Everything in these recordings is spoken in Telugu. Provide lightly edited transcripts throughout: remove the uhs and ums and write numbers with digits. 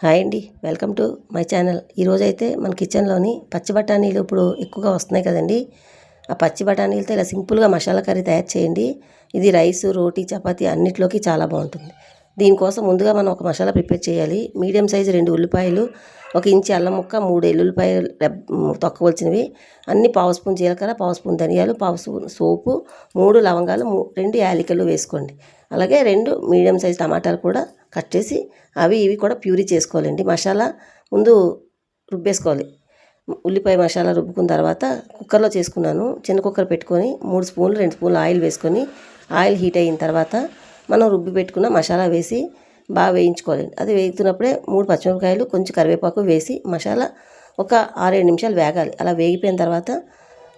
హాయ్ అండి, వెల్కమ్ టు మై ఛానల్. ఈరోజైతే మన కిచెన్లోని పచ్చి బఠానీలు ఇప్పుడు ఎక్కువగా వస్తున్నాయి కదండి. ఆ పచ్చి బఠానీలతో ఇలా సింపుల్గా మసాలా కర్రీ తయారు చేయండి. ఇది రైసు, రోటీ, చపాతీ అన్నిట్లోకి చాలా బాగుంటుంది. దీనికోసం ముందుగా మనం ఒక మసాలా ప్రిపేర్ చేయాలి. మీడియం సైజు 2 ఉల్లిపాయలు, 1 ఇంచి అల్లం ముక్క, 3 ఎల్లుల్లిపాయలు తొక్కవలసినవి, అన్ని పావు స్పూన్ జీలకర్ర, పావు స్పూన్ ధనియాలు, పావు స్పూన్ సోపు, 3 లవంగాలు, 2 యాలకులు వేసుకోండి. అలాగే 2 మీడియం సైజ్ టమాటాలు కూడా కట్ చేసి అవి ఇవి కూడా ప్యూరీ చేసుకోవాలండి. మసాలా ముందు రుబ్బేసుకోవాలి. ఉల్లిపాయ మసాలా రుబ్బుకున్న తర్వాత కుక్కర్లో చేసుకున్నాను. చిన్న కుక్కర్ పెట్టుకొని 3 స్పూన్లు 2 స్పూన్లు ఆయిల్ వేసుకొని, ఆయిల్ హీట్ అయిన తర్వాత మనం రుబ్బి పెట్టుకున్న మసాలా వేసి బాగా వేయించుకోవాలండి. అది వేగుతున్నప్పుడే 3 పచ్చిమిరపకాయలు, కొంచెం కరివేపాకు వేసి మసాలా ఒక 6-7 నిమిషాలు వేగాలి. అలా వేగిపోయిన తర్వాత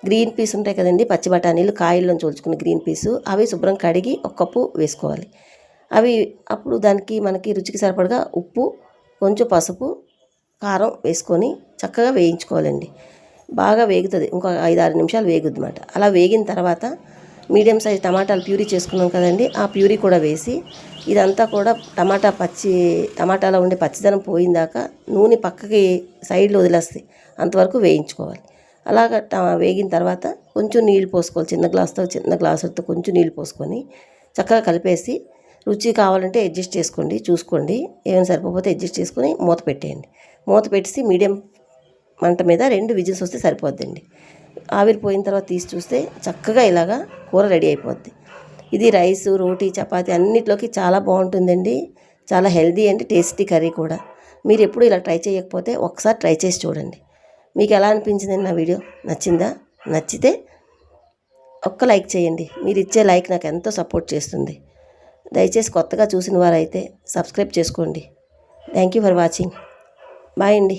గ్రీన్ పీస్ ఉంటాయి కదండి, పచ్చి బఠానీలు కాయల్లోంచి ఒలుచుకున్న గ్రీన్ పీసు, అవి శుభ్రం కడిగి 1 కప్పు వేసుకోవాలి. అవి అప్పుడు దానికి మనకి రుచికి సరిపడగా ఉప్పు, కొంచెం పసుపు, కారం వేసుకొని చక్కగా వేయించుకోవాలండి. బాగా వేగుతుంది, ఇంకో 5-6 నిమిషాలు వేగుద్ది అన్నమాట. అలా వేగిన తర్వాత మీడియం సైజ్ టమాటాలు ప్యూరీ చేసుకున్నాం కదండి, ఆ ప్యూరీ కూడా వేసి ఇదంతా కూడా టమాటాలో ఉండే పచ్చిదనం పోయిందాకా నూనె పక్కకి సైడ్లో వదిలేస్తాయి అంతవరకు వేయించుకోవాలి. అలాగ వేగిన తర్వాత కొంచెం నీళ్ళు పోసుకోవాలి. చిన్న గ్లాసులతో కొంచెం నీళ్ళు పోసుకొని చక్కగా కలిపేసి రుచి కావాలంటే అడ్జస్ట్ చేసుకోండి, చూసుకోండి. ఏమైనా సరిపోతే అడ్జస్ట్ చేసుకొని మూత పెట్టేయండి. మూత పెట్టేసి మీడియం మంట మీద 2 విజిల్స్ వస్తే సరిపోద్దండి. ఆవిరి పోయిన తర్వాత తీసి చూస్తే చక్కగా ఇలాగా కూర రెడీ అయిపోద్ది. ఇది రైసు, రోటీ, చపాతీ అన్నిట్లోకి చాలా బాగుంటుందండి. చాలా హెల్దీ అండ్ టేస్టీ కర్రీ కూడా. మీరు ఎప్పుడు ఇలా ట్రై చేయకపోతే ఒకసారి ట్రై చేసి చూడండి. మీకు ఎలా అనిపించిందండి నా వీడియో? నచ్చిందా? నచ్చితే ఒక్క లైక్ చేయండి. మీరు ఇచ్చే లైక్ నాకు ఎంతో సపోర్ట్ చేస్తుంది. దయచేసి కొత్తగా చూసిన వారైతే సబ్స్క్రైబ్ చేసుకోండి. Thank you for watching. Bye అండి.